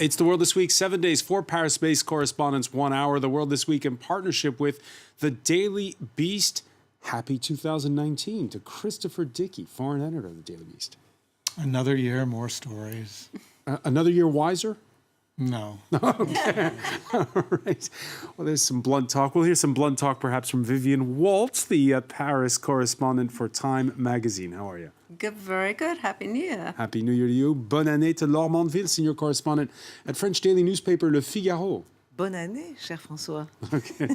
It's The World This Week, 7 days, 4 Paris-based correspondents, 1 hour. The World This Week in partnership with the Daily Beast. Happy 2019 to Christopher Dickey, foreign editor of the Daily Beast. Another year, more stories. Another year wiser? No. Okay. All right. Well, there's some blunt talk. We'll hear some blunt talk perhaps from Vivian Waltz, the Paris correspondent for Time magazine. How are you? Good, very good. Happy New Year. Happy New Year to you. Bonne année to Laure Mandeville, senior correspondent at French daily newspaper Le Figaro. Bonne année, cher François. Okay.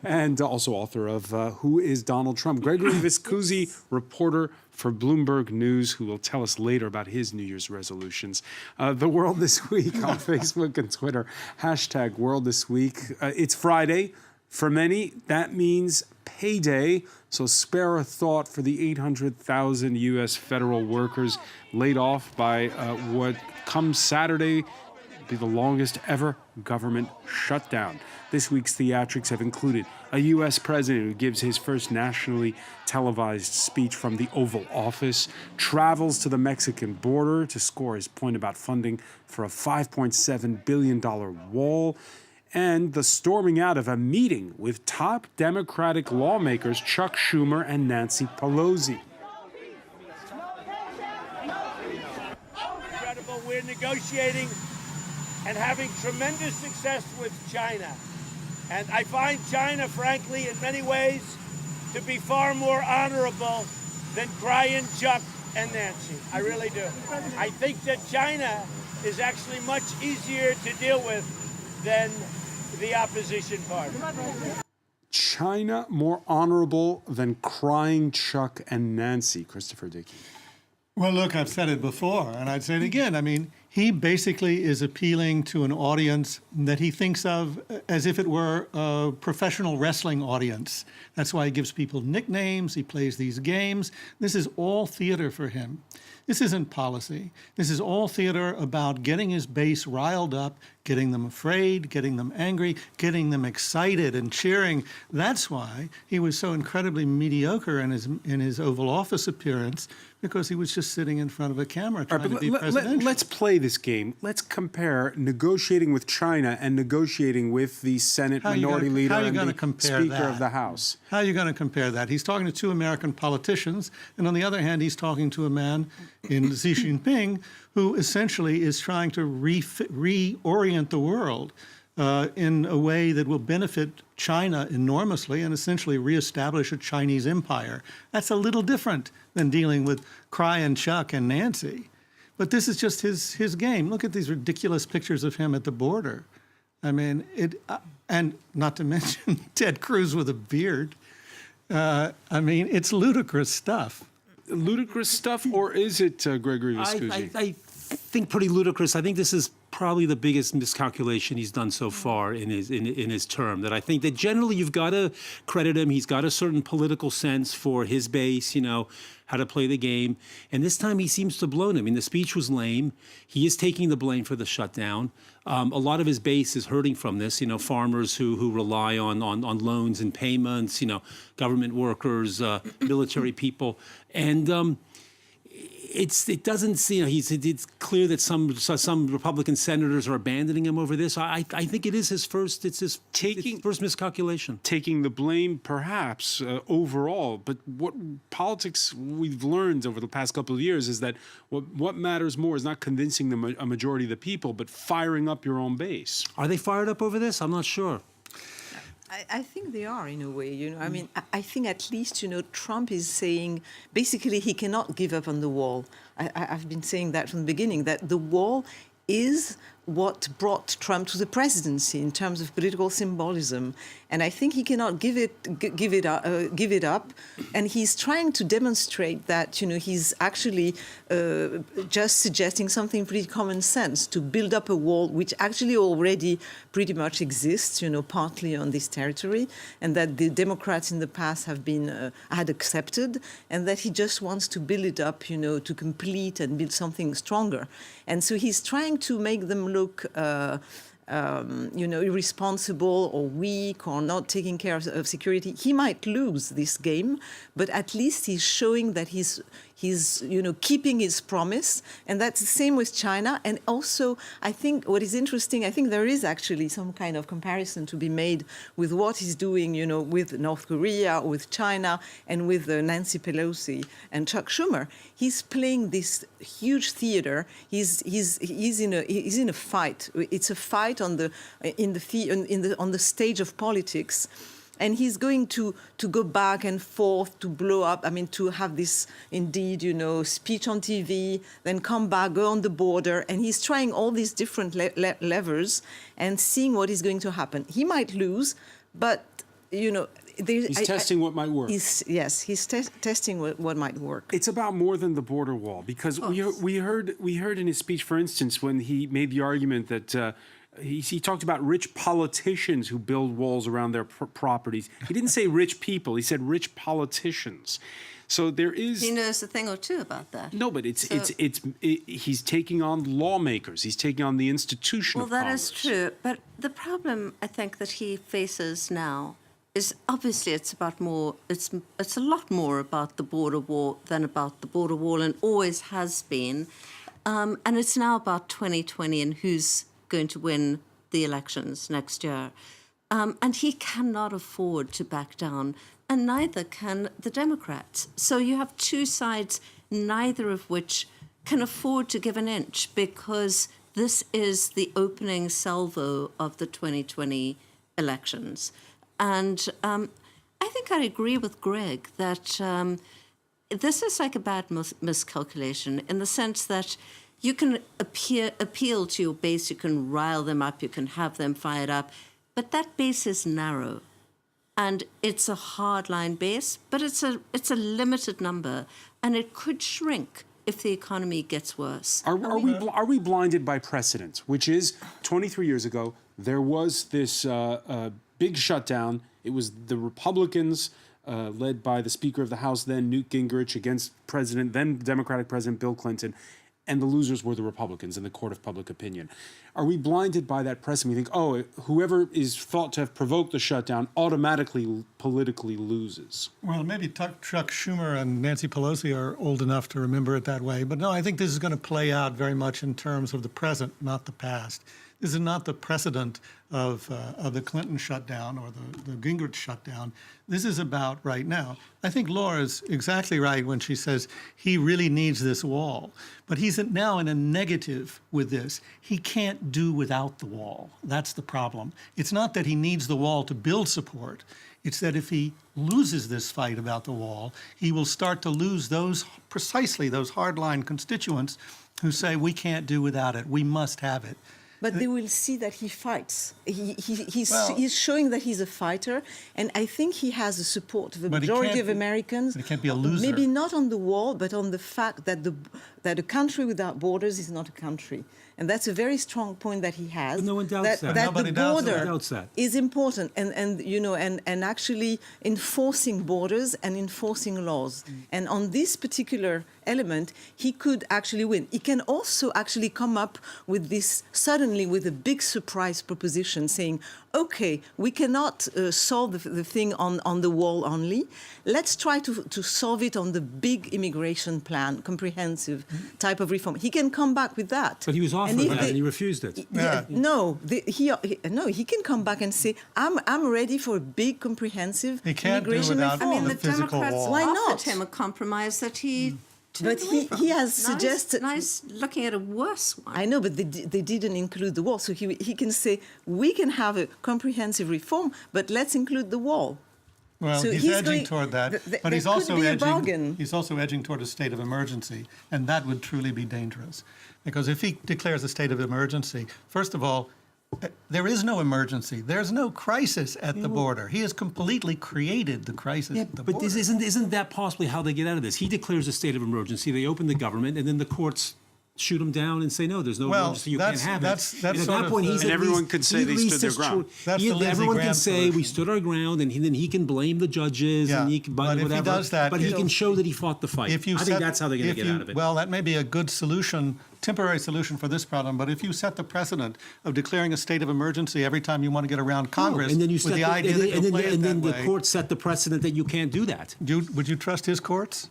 And also author of Who is Donald Trump? Gregory Viscusi, reporter for Bloomberg News, who will tell us later about his New Year's resolutions. The World This Week on Facebook and Twitter. Hashtag World This Week. It's Friday. For many, that means payday. So spare a thought for the 800,000 U.S. federal workers laid off by what comes Saturday be the longest ever government shutdown. This week's theatrics have included a U.S. president who gives his first nationally televised speech from the Oval Office, travels to the Mexican border to score his point about funding for a $5.7 billion wall, and the storming out of a meeting with top Democratic lawmakers Chuck Schumer and Nancy Pelosi. Incredible. We're negotiating and having tremendous success with China. And I find China, frankly, in many ways, to be far more honorable than Brian, Chuck, and Nancy. I really do. I think that China is actually much easier to deal with than the opposition party. China more honorable than crying Chuck and Nancy, Christopher Dickey. Well, look, I've said it before, and I'd say it again. I mean, he basically is appealing to an audience that he thinks of as if it were a professional wrestling audience. That's why he gives people nicknames. He plays these games. This is all theater for him. This isn't policy. This is all theater about getting his base riled up, getting them afraid, getting them angry, getting them excited and cheering. That's why he was so incredibly mediocre in his Oval Office appearance, because he was just sitting in front of a camera trying to be presidential. Let's play this game. Let's compare negotiating with China and negotiating with the Senate Minority Leader and the Speaker of the House. How are you going to compare that? He's talking to two American politicians, and on the other hand, he's talking to a man in Xi Jinping who essentially is trying to reorient the world in a way that will benefit China enormously and essentially reestablish a Chinese empire. That's a little different than dealing with crying Chuck and Nancy. But this is just his game. Look at these ridiculous pictures of him at the border. I mean, and not to mention Ted Cruz with a beard. I mean, it's ludicrous stuff. Ludicrous stuff, or is it, Gregory Viscusi? I think pretty ludicrous. I think this is probably the biggest miscalculation he's done so far in his term. That I think that generally you've got to credit him. He's got a certain political sense for his base, you know, how to play the game. And this time he seems to have blown it. I mean, the speech was lame. He is taking the blame for the shutdown. A lot of his base is hurting from this, you know, farmers who rely on loans and payments, you know, government workers, military people. And it doesn't seem, it's clear that some Republican senators are abandoning him over this. I think it is his first first miscalculation. Taking the blame, perhaps, overall. But what politics we've learned over the past couple of years is that what matters more is not convincing a majority of the people, but firing up your own base. Are they fired up over this? I'm not sure. I think they are, in a way, you know. I mean, I think at least, you know, Trump is saying, basically, he cannot give up on the wall. I've been saying that from the beginning, that the wall is what brought Trump to the presidency in terms of political symbolism. And I think he cannot give it up. And he's trying to demonstrate that, you know, he's actually just suggesting something pretty common sense, to build up a wall which actually already pretty much exists, you know, partly on this territory, and that the Democrats in the past have been had accepted, and that he just wants to build it up, you know, to complete and build something stronger. And so he's trying to make them look you know, irresponsible or weak or not taking care of security. He might lose this game, but at least he's showing that he's keeping his promise, and that's the same with China. And also, I think what is interesting, I think there is actually some kind of comparison to be made with what he's doing, with North Korea, with China, and with Nancy Pelosi and Chuck Schumer. He's playing this huge theater. He's in a fight. It's a fight on the stage of politics. And he's going to go back and forth, to blow up, to have this, indeed, speech on TV, then come back, go on the border. And he's trying all these different levers and seeing what is going to happen. He might lose, but, He's testing what might work. He's testing what might work. It's about more than the border wall, because we heard in his speech, for instance, when he made the argument that he talked about rich politicians who build walls around their properties. He didn't say rich people. He said rich politicians. So there is. He knows a thing or two about that. No, but he's taking on lawmakers. He's taking on the institution of Congress. Well, that is true. But the problem I think that he faces now is obviously it's a lot more about the border war than about the border wall, and always has been. And it's now about 2020 and who's going to win the elections next year. And he cannot afford to back down, and neither can the Democrats. So you have two sides, neither of which can afford to give an inch, because this is the opening salvo of the 2020 elections. And I think I agree with Greg that this is like a bad miscalculation, in the sense that you can appeal to your base, you can rile them up, you can have them fired up, but that base is narrow. And it's a hardline base, but it's a limited number, and it could shrink if the economy gets worse. Are we blinded by precedent, which is 23 years ago, there was this big shutdown. It was the Republicans, led by the Speaker of the House, then Newt Gingrich, against then Democratic President Bill Clinton. And the losers were the Republicans in the court of public opinion. Are we blinded by that precedent? We think, whoever is thought to have provoked the shutdown automatically politically loses. Well, maybe Chuck Schumer and Nancy Pelosi are old enough to remember it that way. But no, I think this is going to play out very much in terms of the present, not the past. This is not the precedent of the Clinton shutdown or the Gingrich shutdown. This is about right now. I think Laura's exactly right when she says he really needs this wall. But he's now in a negative with this. He can't do without the wall. That's the problem. It's not that he needs the wall to build support. It's that if he loses this fight about the wall, he will start to lose precisely those hardline constituents who say we can't do without it. We must have it. But they will see that he fights. He's showing that he's a fighter, and I think he has the support of the majority of Americans. But he can't be a loser. Maybe not on the wall, but on the fact that that a country without borders is not a country. And that's a very strong point that he has. But no one doubts that. That Nobody the doubts border is important, and actually enforcing borders and enforcing laws. And on this particular element, he could actually win. He can also actually come up with a big surprise proposition saying, okay, we cannot solve the thing on the wall only. Let's try to solve it on the big immigration plan, comprehensive type of reform. He can come back with that. But he was offered that and he refused it. He can come back and say, I'm ready for a big comprehensive immigration reform. I mean, the physical Democrats wall. Why offered not? him a compromise that he But he has suggested. Nice looking at a worse one. I know, but they didn't include the wall. So he can say, we can have a comprehensive reform, but let's include the wall. Well, So he's edging toward that, but he's also bargain. he's also edging toward a state of emergency, and that would truly be dangerous. Because if he declares a state of emergency, first of all, there is no emergency. There's no crisis at the border. He has completely created the crisis at the border. But isn't that possibly how they get out of this? He declares a state of emergency, they open the government, and then the courts shoot him down and say, no, there's no emergency, you can't have it. That's and at sort that of point, the- he's And at everyone least- could say he they at least stood their is ground. That's the Lindsey everyone can Graham say, we solution. stood our ground, and then he can blame the judges, Yeah, and he can but if he whatever. does that, but he it'll- can show that he fought the fight. I think that's how they're going to get out of it. Well, that may be a good solution, temporary solution for this problem, but if you set the precedent of declaring a state of emergency every time you want to get around Congress and then you with set the idea that you'll play it and then that the way, court set the precedent that you can't do that. would you trust his courts?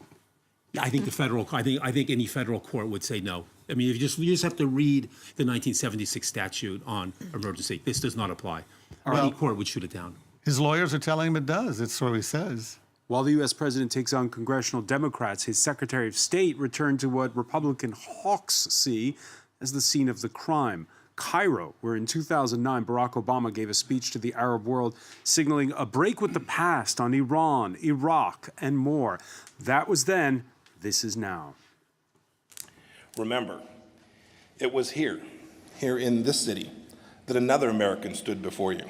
Yeah, I think I think any federal court would say no. I mean, you just have to read the 1976 statute on emergency. This does not apply. Any court would shoot it down. His lawyers are telling him it does. It's what he says. While the U.S. president takes on congressional Democrats, his Secretary of State returned to what Republican hawks see as the scene of the crime. Cairo, where in 2009 Barack Obama gave a speech to the Arab world signaling a break with the past on Iran, Iraq, and more. That was then, this is now. Remember, it was here in this city, that another American stood before you.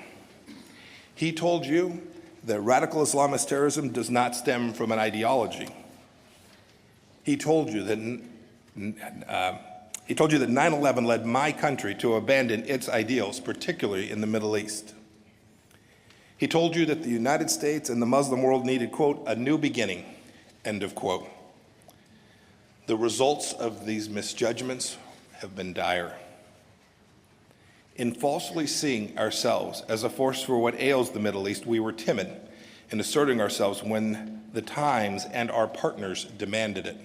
He told you that radical Islamist terrorism does not stem from an ideology. He told you that 9/11 led my country to abandon its ideals, particularly in the Middle East. He told you that the United States and the Muslim world needed, quote, a new beginning, end of quote. The results of these misjudgments have been dire. In falsely seeing ourselves as a force for what ails the Middle East, we were timid in asserting ourselves when the times and our partners demanded it.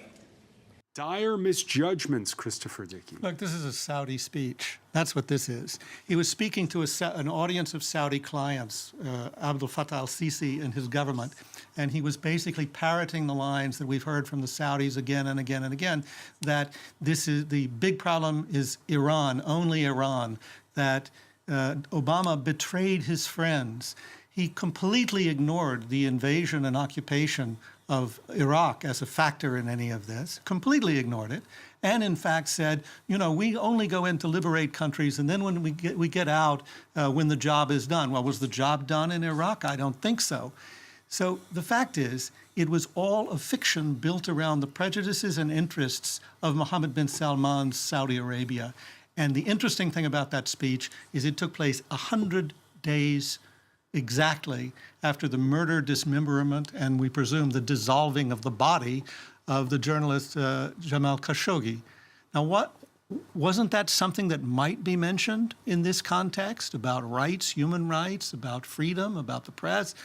Dire misjudgments, Christopher Dickey. Look, this is a Saudi speech. That's what this is. He was speaking to an audience of Saudi clients, Abdel Fattah al-Sisi and his government, and he was basically parroting the lines that we've heard from the Saudis again and again and again, that this is the big problem is Iran, only Iran, that Obama betrayed his friends. He completely ignored the invasion and occupation of Iraq as a factor in any of this, completely ignored it, and in fact said, you know, we only go in to liberate countries, and then when we get out when the job is done. Well, was the job done in Iraq? I don't think so. So the fact is, it was all a fiction built around the prejudices and interests of Mohammed bin Salman's Saudi Arabia. And the interesting thing about that speech is it took place 100 days exactly after the murder, dismemberment, and we presume the dissolving of the body of the journalist Jamal Khashoggi. Now, wasn't that something that might be mentioned in this context about rights, human rights, about freedom, about the press?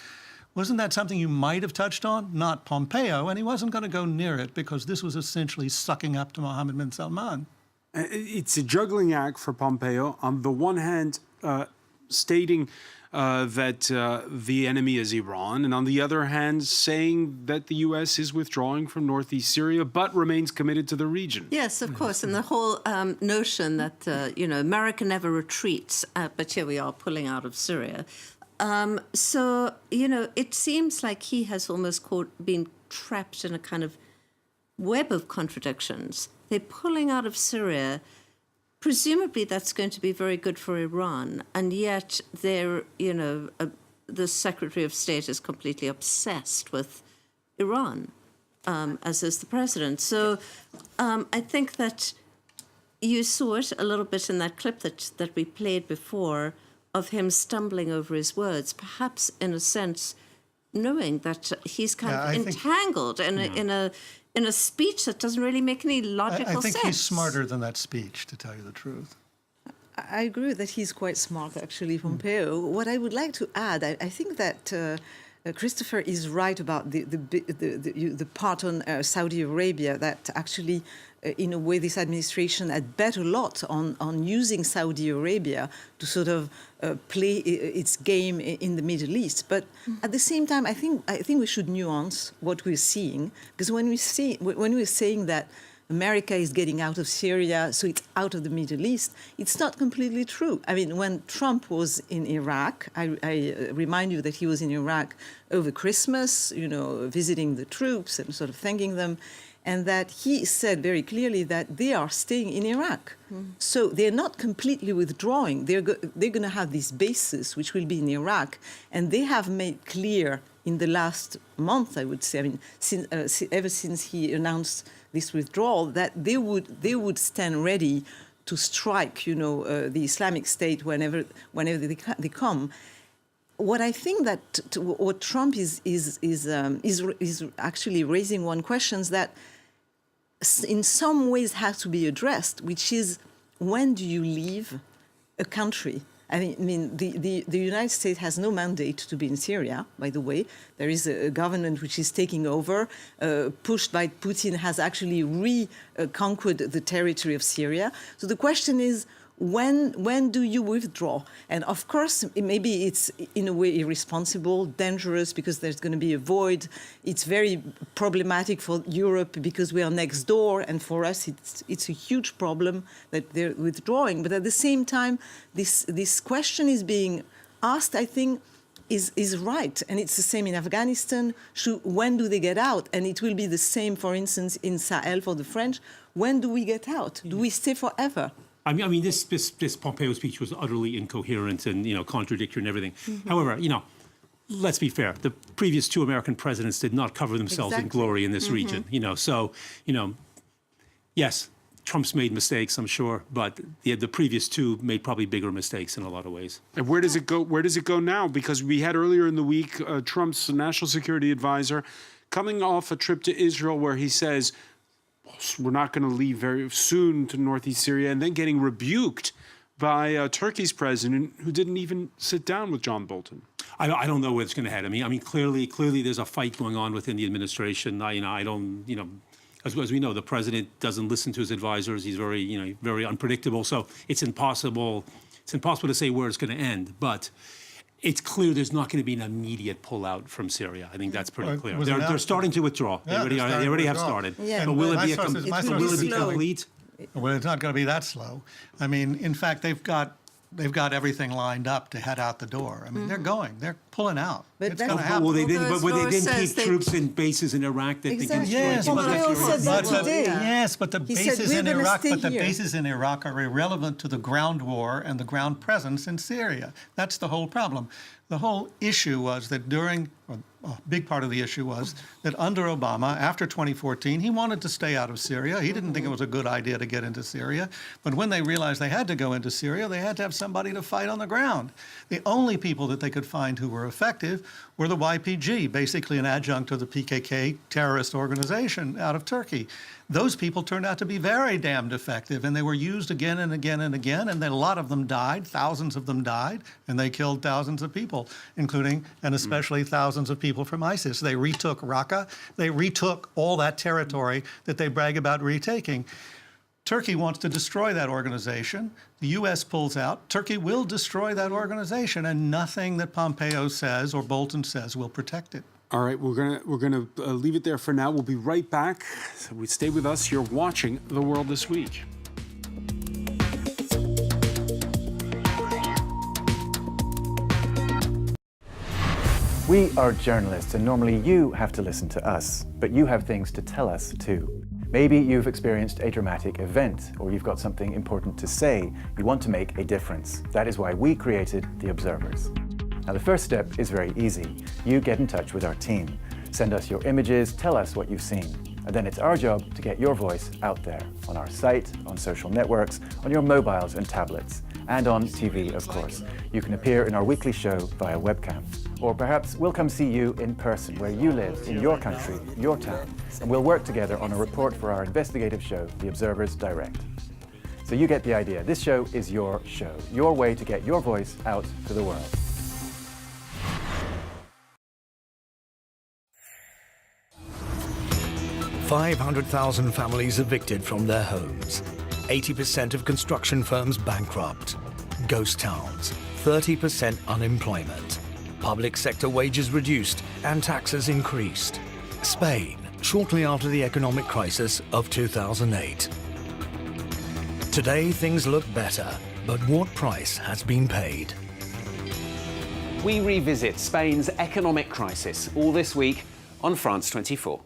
Wasn't that something you might have touched on? Not Pompeo, and he wasn't going to go near it because this was essentially sucking up to Mohammed bin Salman. It's a juggling act for Pompeo. On the one hand, stating that the enemy is Iran, and on the other hand, saying that the U.S. is withdrawing from northeast Syria, but remains committed to the region. Yes, of course, and the whole notion that America never retreats, but here we are pulling out of Syria. So it seems like he has almost been trapped in a kind of web of contradictions. They're pulling out of Syria. Presumably, that's going to be very good for Iran, and yet the Secretary of State is completely obsessed with Iran, as is the president. So I think that you saw it a little bit in that clip that we played before of him stumbling over his words, perhaps in a sense knowing that he's kind of entangled in a speech that doesn't really make any logical sense. I think he's smarter than that speech, to tell you the truth. I agree that he's quite smart, actually, Pompeo. What I would like to add, I think that Christopher is right about the part on Saudi Arabia, that actually, in a way, this administration had bet a lot on using Saudi Arabia to sort of play its game in the Middle East. But at the same time, I think we should nuance what we're seeing, because when we're saying that America is getting out of Syria, so it's out of the Middle East, it's not completely true. I mean, when Trump was in Iraq, I remind you that he was in Iraq over Christmas, visiting the troops and sort of thanking them, and that he said very clearly that they are staying in Iraq. So they're not completely withdrawing. They're going to have these bases, which will be in Iraq, and they have made clear in the last month, I would say, I mean, ever since he announced this withdrawal, that they would stand ready to strike, the Islamic State whenever they come. What I think that what Trump is actually raising one question that in some ways has to be addressed, which is when do you leave a country? I mean, the United States has no mandate to be in Syria, by the way. There is a government which is taking over, pushed by Putin, has actually reconquered the territory of Syria. So the question is, when do you withdraw? And of course, maybe it's in a way irresponsible, dangerous, because there's going to be a void. It's very problematic for Europe because we are next door, and for us, it's a huge problem that they're withdrawing. But at the same time, this question is being asked, I think, is right. And it's the same in Afghanistan. When do they get out? And it will be the same, for instance, in Sahel for the French. When do we get out? Do we stay forever? I mean, this Pompeo speech was utterly incoherent and, contradictory and everything. Mm-hmm. However, let's be fair. The previous two American presidents did not cover themselves in glory in this region. So, yes, Trump's made mistakes, I'm sure, but the previous two made probably bigger mistakes in a lot of ways. And where does it go? Where does it go now? Because we had earlier in the week Trump's national security advisor coming off a trip to Israel where he says, we're not going to leave very soon to northeast Syria, and then getting rebuked by Turkey's president, who didn't even sit down with John Bolton. I don't know where it's going to head. I mean, clearly, there's a fight going on within the administration. I don't, as we know, the president doesn't listen to his advisors. He's very, very unpredictable. So it's impossible to say where it's going to end. But it's clear there's not going to be an immediate pullout from Syria. I think that's pretty clear. They're starting to withdraw. Yeah, they already have started. Yeah. But will it be slow. complete? Well, it's not going to be that slow. I mean, in fact, they've got everything lined up to head out the door. I mean, they're pulling out. But It's that's- going to happen. Well, they didn't. Although, But as they Laura didn't says, keep they- troops in bases in Iraq that Exactly. they can destroy. Yes, Pompeo but said that today. yes, but the He said, bases "We're in gonna Iraq, stay but the here." bases in Iraq are irrelevant to the ground war and the ground presence in Syria. That's the whole problem. The whole issue was that a big part of the issue was that under Obama, after 2014, he wanted to stay out of Syria. He didn't think it was a good idea to get into Syria. But when they realized they had to go into Syria, they had to have somebody to fight on the ground. The only people that they could find who were effective were the YPG, basically an adjunct of the PKK terrorist organization out of Turkey. Those people turned out to be very damned effective, and they were used again and again and again, and then a lot of them died, thousands of them died, and they killed thousands of people, including and especially thousands of people from ISIS. They retook Raqqa. They retook all that territory that they brag about retaking. Turkey wants to destroy that organization. The U.S. pulls out. Turkey will destroy that organization, and nothing that Pompeo says or Bolton says will protect it. All right, we're gonna leave it there for now. We'll be right back. So stay with us. You're watching The World This Week. We are journalists, and normally you have to listen to us, but you have things to tell us too. Maybe you've experienced a dramatic event, or you've got something important to say. You want to make a difference. That is why we created The Observers. Now, the first step is very easy. You get in touch with our team. Send us your images, tell us what you've seen. And then it's our job to get your voice out there, on our site, on social networks, on your mobiles and tablets, and on TV, of course. You can appear in our weekly show via webcam. Or perhaps we'll come see you in person, where you live, in your country, your town, and we'll work together on a report for our investigative show, The Observers Direct. So you get the idea. This show is your show, your way to get your voice out to the world. $500,000 families evicted from their homes. 80% of construction firms bankrupt. Ghost towns. 30% unemployment. Public sector wages reduced and taxes increased. Spain, shortly after the economic crisis of 2008. Today, things look better, but what price has been paid? We revisit Spain's economic crisis, all this week on France 24.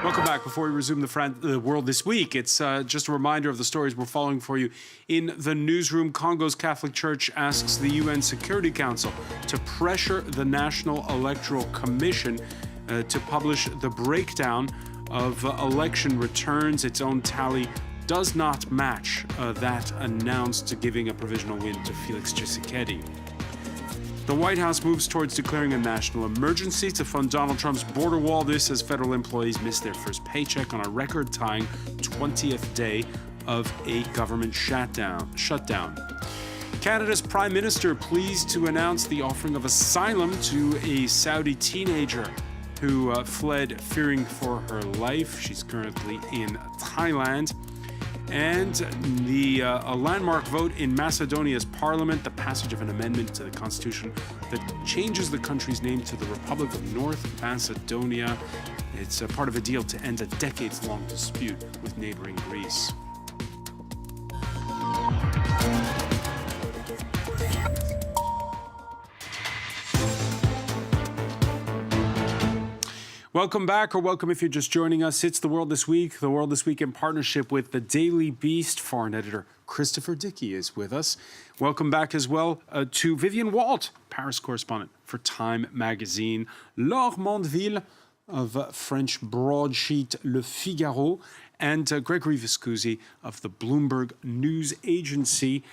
Welcome back. Before we resume the World This Week, it's just a reminder of the stories we're following for you in the newsroom. Congo's Catholic Church asks the UN Security Council to pressure the National Electoral Commission to publish the breakdown of election returns. Its own tally does not match that announced, giving a provisional win to Felix Tshisekedi. The White House moves towards declaring a national emergency to fund Donald Trump's border wall. This as federal employees miss their first paycheck on a record-tying 20th day of a government shutdown. Canada's Prime Minister pleased to announce the offering of asylum to a Saudi teenager who fled fearing for her life. She's currently in Thailand. And a landmark vote in Macedonia's parliament, the passage of an amendment to the constitution that changes the country's name to the Republic of North Macedonia. It's a part of a deal to end a decades-long dispute with neighboring Greece. Welcome back, or welcome if you're just joining us. It's The World This Week. The World This Week in partnership with the Daily Beast. Foreign editor Christopher Dickey is with us. Welcome back as well to Vivian Walt, Paris correspondent for Time magazine. Laure Mondeville of French broadsheet Le Figaro. And Gregory Viscusi of the Bloomberg News Agency.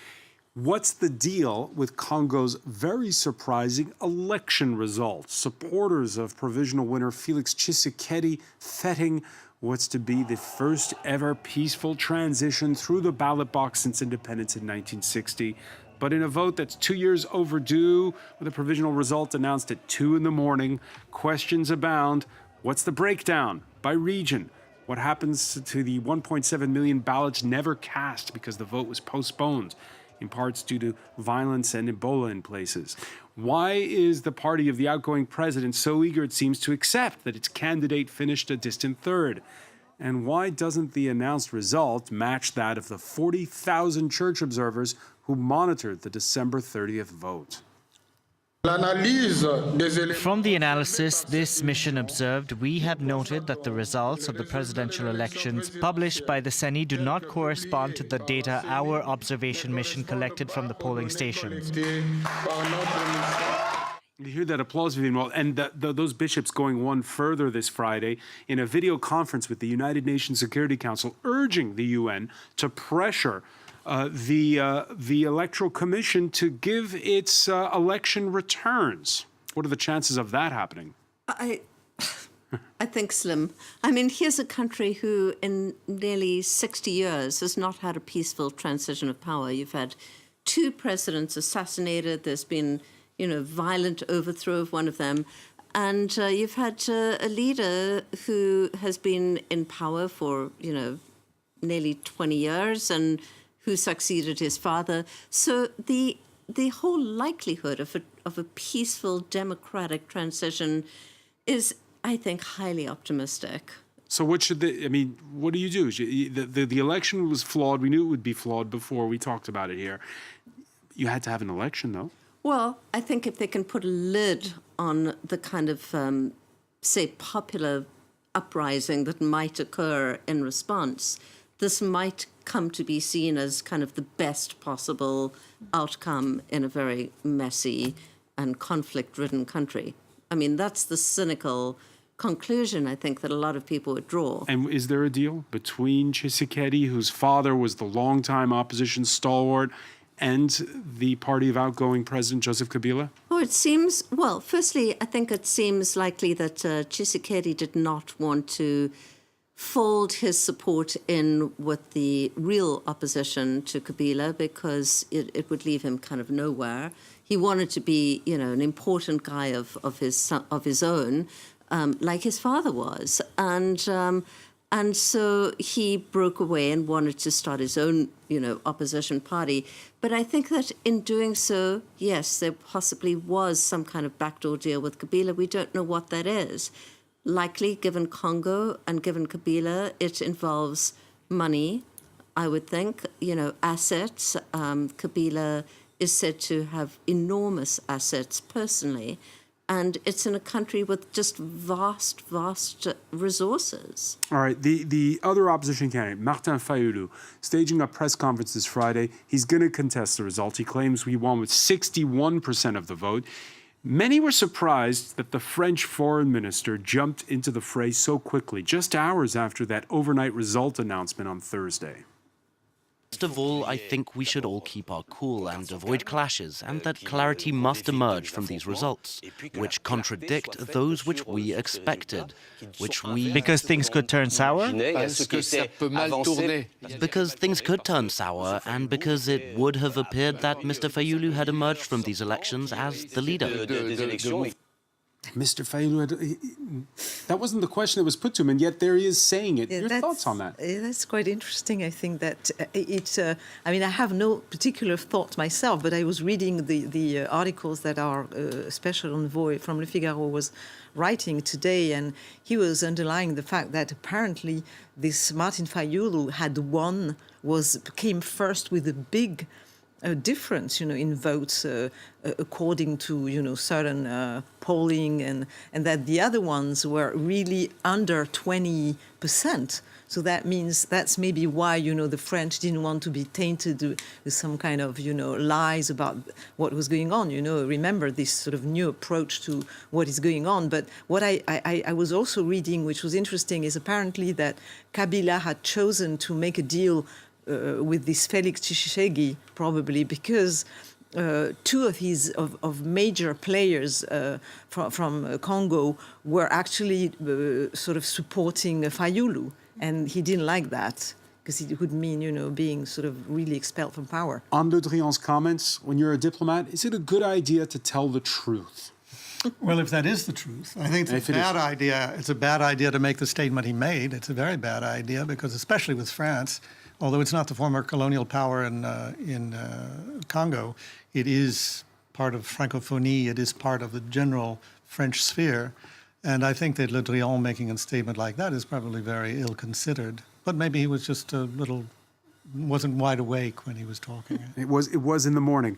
What's the deal with Congo's very surprising election results? Supporters of provisional winner Felix Tshisekedi feting what's to be the first ever peaceful transition through the ballot box since independence in 1960. But in a vote that's 2 years overdue, with a provisional result announced at 2 a.m, questions abound. What's the breakdown by region? What happens to the 1.7 million ballots never cast because the vote was postponed, in parts due to violence and Ebola in places? Why is the party of the outgoing president so eager, it seems, to accept that its candidate finished a distant third? And why doesn't the announced result match that of the 40,000 church observers who monitored the December 30th vote? From the analysis this mission observed, we have noted that the results of the presidential elections published by the CENI do not correspond to the data our observation mission collected from the polling stations. You hear that applause, Vivian. Well, and those bishops going one further this Friday in a video conference with the United Nations Security Council, urging the UN to pressure the Electoral Commission to give its election returns. What are the chances of that happening? I think slim. I mean, here's a country who in nearly 60 years has not had a peaceful transition of power. You've had 2 presidents assassinated. There's been, violent overthrow of one of them. And you've had a leader who has been in power for, nearly 20 years and who succeeded his father. So the whole likelihood of a peaceful democratic transition is, I think, highly optimistic. So what do you do? The election was flawed. We knew it would be flawed before. We talked about it here. You had to have an election, though. Well, I think if they can put a lid on the kind of, say, popular uprising that might occur in response, this might come to be seen as kind of the best possible outcome in a very messy and conflict-ridden country. I mean, that's the cynical conclusion, I think, that a lot of people would draw. And is there a deal between Tshisekedi, whose father was the longtime opposition stalwart, and the party of outgoing President Joseph Kabila? Oh, it seems, well, firstly, I think it seems likely that Tshisekedi did not want to fold his support in with the real opposition to Kabila because it would leave him kind of nowhere. He wanted to be, an important guy of his own, like his father was, and so he broke away and wanted to start his own, opposition party. But I think that in doing so, yes, there possibly was some kind of backdoor deal with Kabila. We don't know what that is. Likely, given Congo and given Kabila, it involves money, I would think, assets. Kabila is said to have enormous assets personally, and it's in a country with just vast resources. All right, the other opposition candidate, Martin Fayulu, staging a press conference this Friday. He's going to contest the result. He claims he won with 61% of the vote. Many were surprised that the French foreign minister jumped into the fray so quickly, just hours after that overnight result announcement on Thursday. First of all, I think we should all keep our cool and avoid clashes, and that clarity must emerge from these results, which contradict those which we expected, which we... Because things could turn sour? Because things could turn sour, and because it would have appeared that Mr. Fayulu had emerged from these elections as the leader. Mr. Fayulu, that wasn't the question that was put to him, and yet there he is saying it. Your thoughts on that? That's quite interesting. I think that it's. I mean, I have no particular thought myself, but I was reading the articles that our special envoy from Le Figaro was writing today, and he was underlying the fact that apparently this Martin Fayulu had won, came first with a big difference, in votes according to, certain polling, and that the other ones were really under 20%. So that means that's maybe why, the French didn't want to be tainted with some kind of, lies about what was going on. Remember this sort of new approach to what is going on. But what I was also reading, which was interesting, is apparently that Kabila had chosen to make a deal with this Felix Tshisekedi, probably because two of his major players from Congo were actually sort of supporting Fayulu, and he didn't like that because it would mean, being sort of really expelled from power. On Le Drian's comments, when you're a diplomat, is it a good idea to tell the truth? Well, if that is the truth, I think it's a bad idea. It's a bad idea to make the statement he made. It's a very bad idea because, especially with France, although it's not the former colonial power in Congo, it is part of Francophonie. It is part of the general French sphere. And I think that Le Drian making a statement like that is probably very ill-considered. But maybe he was just wasn't wide awake when he was talking. It was in the morning.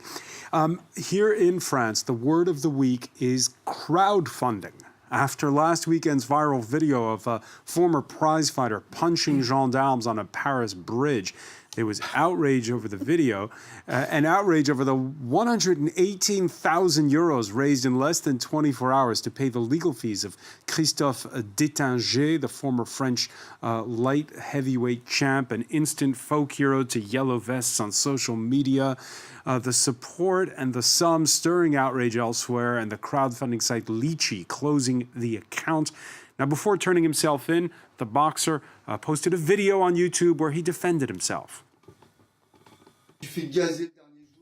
Here in France, the word of the week is crowdfunding. After last weekend's viral video of a former prizefighter punching gendarmes on a Paris bridge, there was outrage over the video and outrage over the 118,000 euros raised in less than 24 hours to pay the legal fees of Christophe Détinger, the former French light heavyweight champ, an instant folk hero to yellow vests on social media. The support and the sum stirring outrage elsewhere, and the crowdfunding site Litchi closing the account. Now, before turning himself in, the boxer posted a video on YouTube where he defended himself.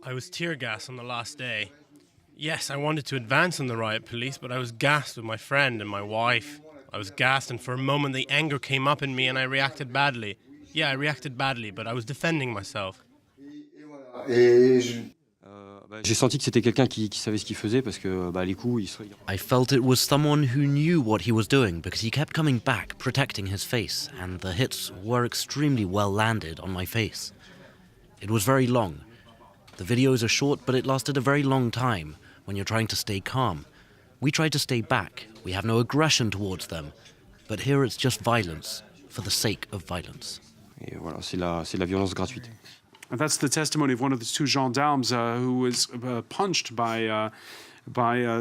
I was tear gassed on the last day. Yes, I wanted to advance on the riot police, but I was gassed with my friend and my wife. I was gassed, and for a moment the anger came up in me and I reacted badly. Yeah, I reacted badly, but I was defending myself. J'ai senti que c'était quelqu'un qui savait ce qu'il faisait parce que les coups, I felt it was someone who knew what he was doing because he kept coming back, protecting his face, and the hits were extremely well landed on my face. It was very long. The videos are short, but it lasted a very long time when you're trying to stay calm. We try to stay back. We have no aggression towards them. But here it's just violence for the sake of violence. Et voilà, c'est la violence gratuite. And that's the testimony of one of the two gendarmes who was punched by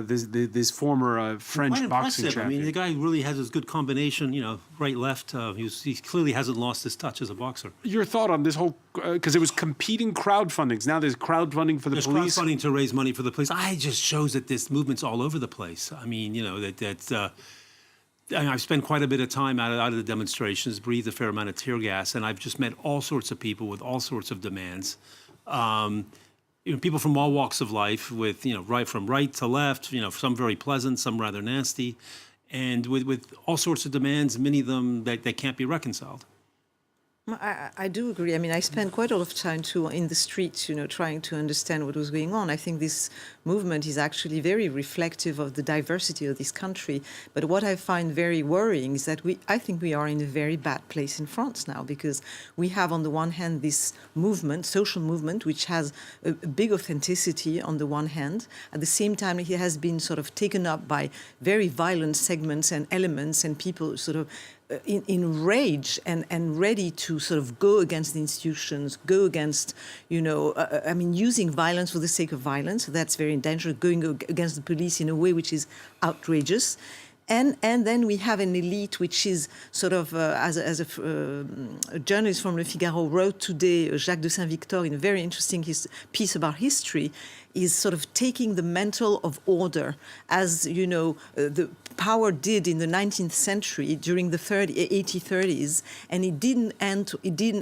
this former French boxing champion. I mean, the guy really has this good combination, right, left. He clearly hasn't lost his touch as a boxer. Your thought on this whole, because it was competing crowdfundings. Now there's crowdfunding for the police. There's crowdfunding to raise money for the police. It just shows that this movement's all over the place. I mean, I've spent quite a bit of time out of the demonstrations, breathed a fair amount of tear gas, and I've just met all sorts of people with all sorts of demands. People from all walks of life, with from right to left. Some very pleasant, some rather nasty, and with all sorts of demands. Many of them that can't be reconciled. I do agree. I mean, I spent quite a lot of time too in the streets, trying to understand what was going on. I think this movement is actually very reflective of the diversity of this country. But what I find very worrying is that I think we are in a very bad place in France now, because we have on the one hand this movement, social movement, which has a big authenticity on the one hand. At the same time, it has been sort of taken up by very violent segments and elements, and people sort of in rage and ready to sort of go against the institutions, go against, using violence for the sake of violence. So that's very dangerous, going against the police in a way which is outrageous. And then we have an elite which is sort of, as a journalist from Le Figaro wrote today, Jacques de Saint-Victor, in a very interesting piece about history, is sort of taking the mantle of order, as, you know, the power did in the 19th century during the 1830s, and it didn't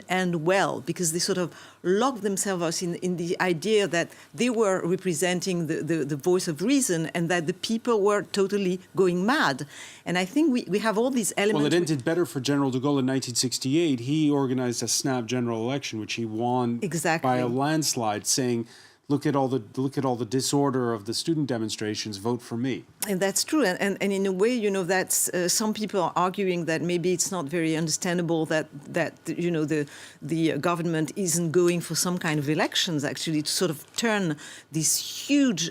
end well, because they sort of locked themselves in the idea that they were representing the voice of reason and that the people were totally going mad. And I think we have all these elements. Well, it ended better for General de Gaulle in 1968. He organized a snap general election, which he won by a landslide, saying, look at all the disorder of the student demonstrations, vote for me. And that's true. And in a way, you know, that's some people are arguing that maybe it's not very understandable that you know, the government isn't going for some kind of elections, actually, to sort of turn this huge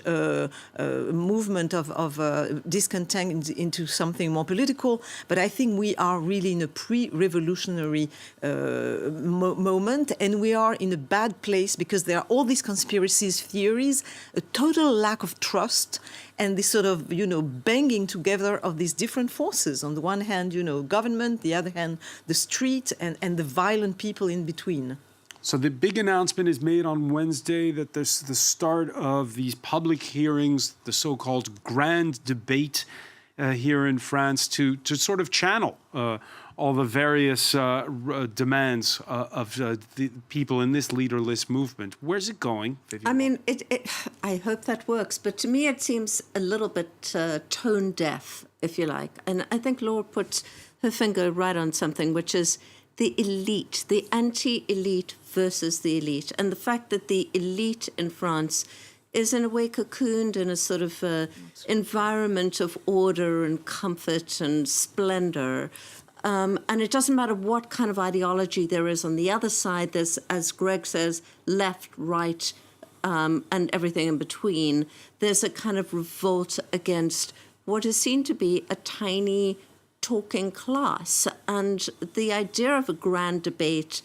movement of discontent into something more political. But I think we are really in a pre-revolutionary moment, and we are in a bad place because there are all these conspiracy theories, a total lack of trust, and this sort of, you know, banging together of these different forces. On the one hand, you know, government, the other hand, the street, and the violent people in between. So the big announcement is made on Wednesday that there's the start of these public hearings, the so-called grand debate here in France, to sort of channel all the various demands of the people in this leaderless movement. Where's it going, Vivian? I mean, I hope that works, but to me it seems a little bit tone deaf, if you like. And I think Laura put her finger right on something, which is the elite, the anti-elite versus the elite. And the fact that the elite in France is in a way cocooned in a sort of environment of order and comfort and splendor. And it doesn't matter what kind of ideology there is on the other side. There's, as Greg says, left, right, and everything in between. There's a kind of revolt against what is seen to be a tiny talking class. And the idea of a grand debate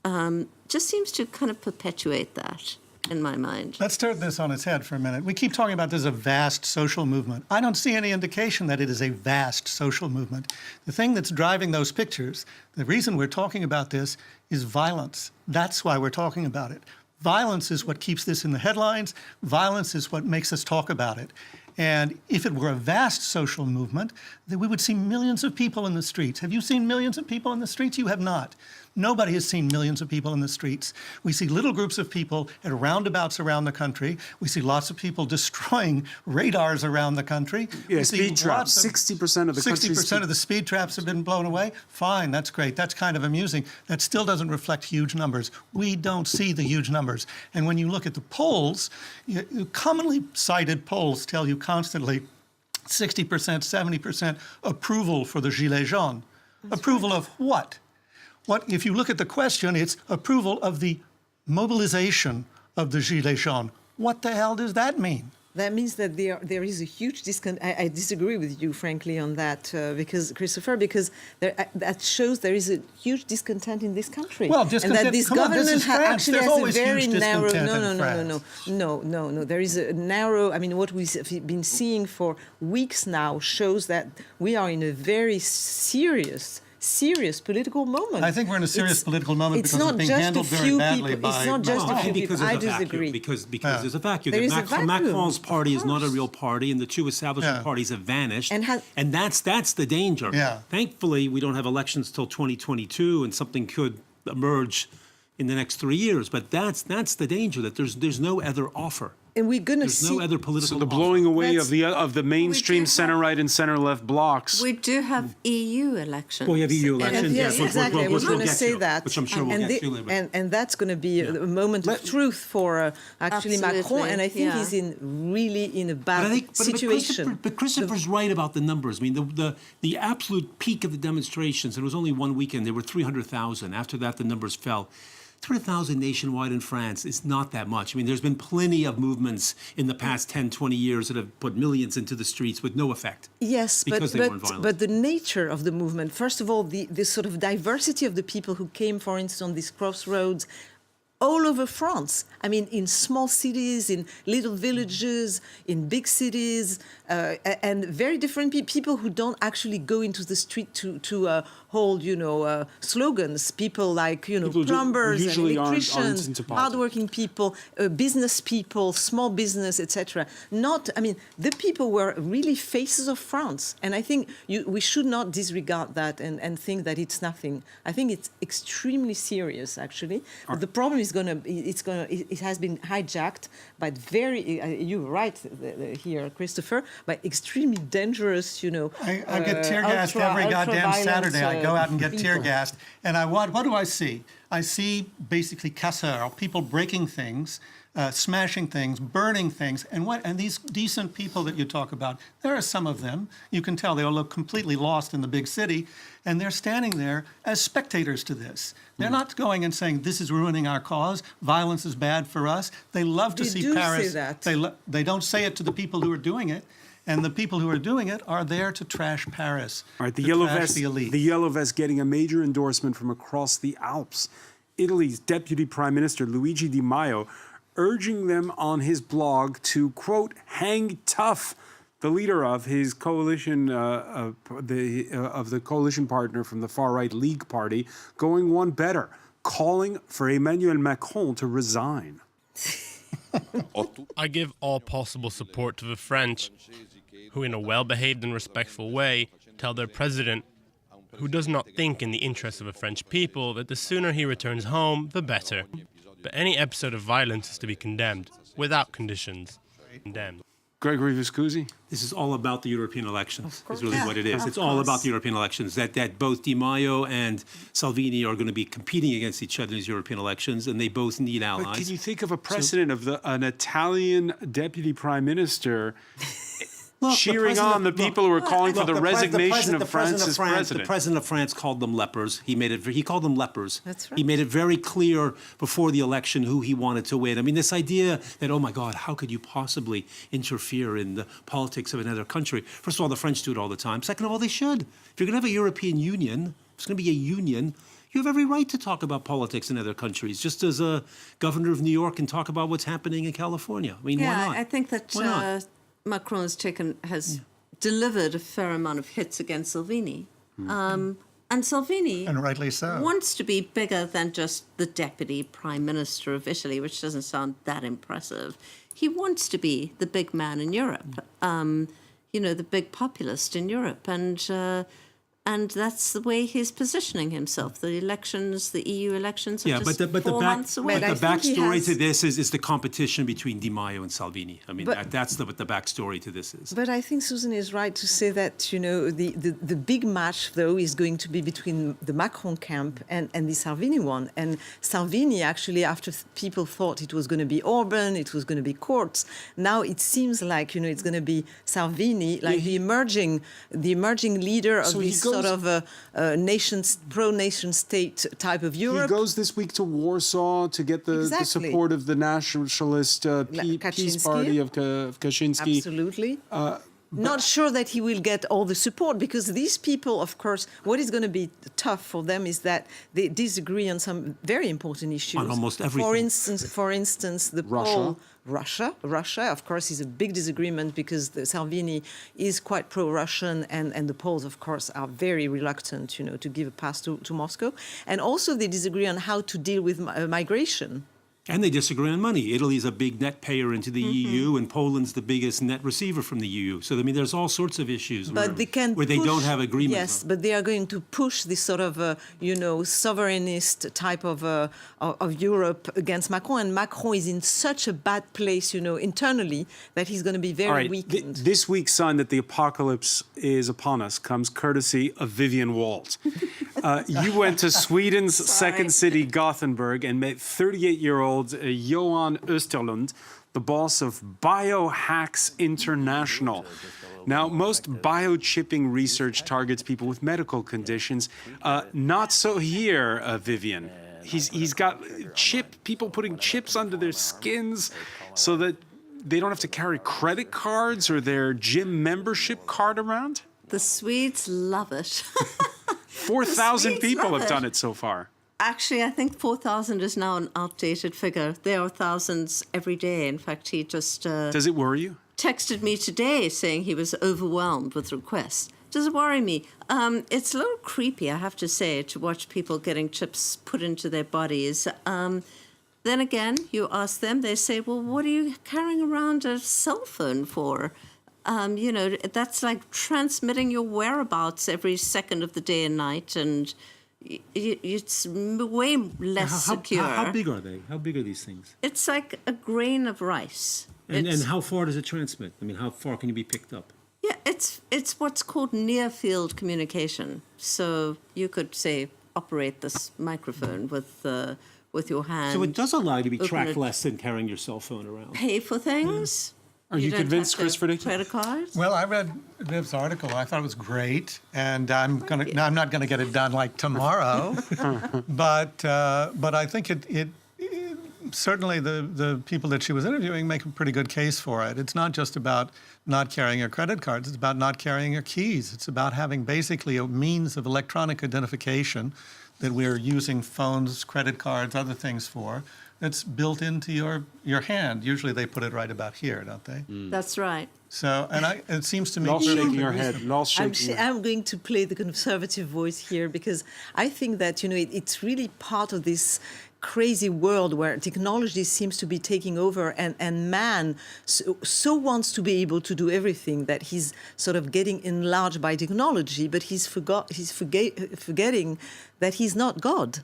just seems to kind of perpetuate that, in my mind. Let's turn this on its head for a minute. We keep talking about this as a vast social movement. I don't see any indication that it is a vast social movement. The thing that's driving those pictures, the reason we're talking about this, is violence. That's why we're talking about it. Violence is what keeps this in the headlines. Violence is what makes us talk about it. And if it were a vast social movement, then we would see millions of people in the streets. Have you seen millions of people in the streets? You have not. Nobody has seen millions of people in the streets. We see little groups of people at roundabouts around the country. We see lots of people destroying radars around the country. Yeah, speed traps. 60% of the country's 60% of the speed traps have been blown away. Fine, that's great. That's kind of amusing. That still doesn't reflect huge numbers. We don't see the huge numbers. And when you look at the polls, commonly cited polls tell you constantly 60%, 70% approval for the Gilet jaunes. Approval of what? If you look at the question, it's approval of the mobilization of the Gilets jaunes. What the hell does that mean? That means that there is a huge discontent. I disagree with you, frankly, on that, because that shows there is a huge discontent in this country. Well, discontent. And that this come on, government this is France. actually There's has always a very huge narrow. discontent No. There is a narrow. I mean, what we've been seeing for weeks now shows that we are in a very serious political moment. I think we're in a serious political moment because it's being handled very badly by... It's not just a few people. I disagree. Because there's a vacuum. There is a vacuum. Macron's party is not a real party, and the two establishment parties have vanished. And that's the danger. Yeah. Thankfully, we don't have elections till 2022, and something could emerge in the next 3 years. But that's the danger, that there's no other offer. And we're going to see... There's no other political So the blowing away of the mainstream center-right and center-left blocks. We do have EU elections. Well, we have EU elections. Yes, exactly. I was going to say that. Which I'm sure we'll get to later. And that's going to be a moment of truth for actually Macron. And I think he's really in a bad situation. But Christopher's right about the numbers. I mean, the absolute peak of the demonstrations, it was only one weekend, there were 300,000. After that, the numbers fell. 300,000 nationwide in France is not that much. I mean, there's been plenty of movements in the past 10, 20 years that have put millions into the streets with no effect. Yes, because they weren't violent. But the nature of the movement, first of all, the sort of diversity of the people who came, for instance, on these crossroads, all over France. I mean, in small cities, in little villages, in big cities, and very different people who don't actually go into the street to hold, slogans. People like, People who plumbers and usually aren't electricians, into politics. hardworking people, business people, small business, etc. The people were really faces of France. And I think we should not disregard that and think that it's nothing. I think it's extremely serious, actually. But the problem is it has been hijacked by you're right here, Christopher, by extremely dangerous, I get tear gassed every goddamn Saturday. I go out and get tear gassed. And what do I see? I see basically casseurs, people breaking things, smashing things, burning things. And these decent people that you talk about, there are some of them. You can tell they all look completely lost in the big city. And they're standing there as spectators to this. They're not going and saying, this is ruining our cause. Violence is bad for us. They love to see Paris. Say that. They don't say it to the people who are doing it. And the people who are doing it are there to trash Paris. All right, the yellow vest getting a major endorsement from across the Alps. Italy's Deputy Prime Minister Luigi Di Maio urging them on his blog to, quote, hang tough. The leader of his coalition, of the coalition partner from the far-right League Party, going one better, calling for Emmanuel Macron to resign. I give all possible support to the French, who in a well-behaved and respectful way tell their president, who does not think in the interests of the French people, that the sooner he returns home, the better. But any episode of violence is to be condemned, without conditions. Condemned. Gregory Viscusi? This is all about the European elections, is really what it is. It's all about the European elections, that both Di Maio and Salvini are going to be competing against each other in these European elections, and they both need allies. But can you think of a precedent of an Italian deputy prime minister cheering on the people who are calling for the resignation of France's president? The president of France called them lepers. He called them lepers. That's right. He made it very clear before the election who he wanted to win. I mean, this idea that, oh my God, how could you possibly interfere in the politics of another country? First of all, the French do it all the time. Second of all, they should. If you're going to have a European Union, it's going to be a union, you have every right to talk about politics in other countries, just as a governor of New York can talk about what's happening in California. I mean, why not? I think that Macron has delivered a fair amount of hits against Salvini. And Salvini and rightly so. Wants to be bigger than just the deputy prime minister of Italy, which doesn't sound that impressive. He wants to be the big man in Europe, the big populist in Europe. And that's the way he's positioning himself. The elections, the EU elections are just 4 months away. But the backstory to this is the competition between Di Maio and Salvini. I mean, that's what the backstory to this is. But I think Susan is right to say that, the big match, though, is going to be between the Macron camp and the Salvini one. And Salvini, actually, after people thought it was going to be Orban, it was going to be Kurz, now it seems like, it's going to be Salvini, like the emerging leader of this sort of a pro-nation state type of Europe. He goes this week to Warsaw to get the support of the nationalist Peace Party of Kaczynski. Absolutely. Not sure that he will get all the support, because these people, of course, what is going to be tough for them is that they disagree on some very important issues. On almost everything. For instance, the Russia, of course, is a big disagreement, because Salvini is quite pro-Russian, and the Poles, of course, are very reluctant, to give a pass to Moscow. And also they disagree on how to deal with migration. And they disagree on money. Italy is a big net payer into the EU, and Poland's the biggest net receiver from the EU. So, I mean, there's all sorts of issues where they don't have agreement. Yes, but they are going to push this sort of, sovereignist type of Europe against Macron. And Macron is in such a bad place, internally, that he's going to be very weakened. This week's sign that the apocalypse is upon us comes courtesy of Vivian Walt. You went to Sweden's second city, Gothenburg, and met 38-year-old Johan Österlund, the boss of Biohacks International. Now, most biochipping research targets people with medical conditions. Not so here, Vivian. He's got people putting chips under their skins so that they don't have to carry credit cards or their gym membership card around. The Swedes love it. 4,000 people have done it so far. Actually, I think 4,000 is now an outdated figure. There are thousands every day. In fact, he just Does it worry you? texted me today saying he was overwhelmed with requests. Does it worry me? It's a little creepy, I have to say, to watch people getting chips put into their bodies. Then again, you ask them, they say, well, what are you carrying around a cell phone for? You know, that's like transmitting your whereabouts every second of the day and night, and it's way less secure. How big are they? How big are these things? It's like a grain of rice. And how far does it transmit? I mean, how far can you be picked up? Yeah, it's what's called near-field communication. So you could, say, operate this microphone with your hand. So it does allow you to be open tracked it, less than carrying your cell phone around. Pay for things. Are you don't convinced, have to Chris have Verdicki? Credit cards. Well, I read Viv's article. I thought it was great, and I'm not gonna get it done like tomorrow, but I think it certainly the people that she was interviewing make a pretty good case for it. It's not just about not carrying your credit cards. It's about not carrying your keys. It's about having basically a means of electronic identification that we're using phones, credit cards, other things for. That's built into your hand. Usually they put it right about here, don't they? That's right. So, and it seems to me... Lol's perfectly shaking her head. reasonable. Lol's shaking her head. I'm going to play the conservative voice here because I think that, you know, it's really part of this crazy world where technology seems to be taking over, and man so wants to be able to do everything that he's sort of getting enlarged by technology, but he's forgetting that he's not God.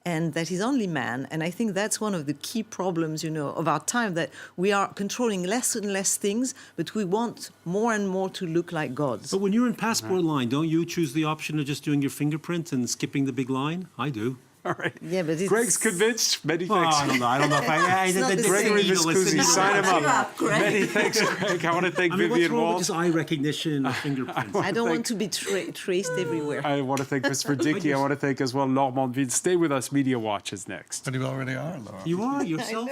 And that he's only man. And I think that's one of the key problems, you know, of our time, that we are controlling less and less things, but we want more and more to look like gods. But when you're in passport line, don't you choose the option of just doing your fingerprint and skipping the big line? I do. All right. Yeah, but it's... Greg's convinced. Many Oh, thanks. I don't know. I don't know if I... Gregory Viscusi, sign him up. Greg. Many thanks, Greg. I want to thank I mean, what's Vivian wrong with Walsh. just eye recognition or fingerprints? I don't want to be traced everywhere. I want to thank Chris Verdicki. I want to thank as well Laure Mondeville. Stay with us. Media Watch is next. But you already are, Laura. You are yourself.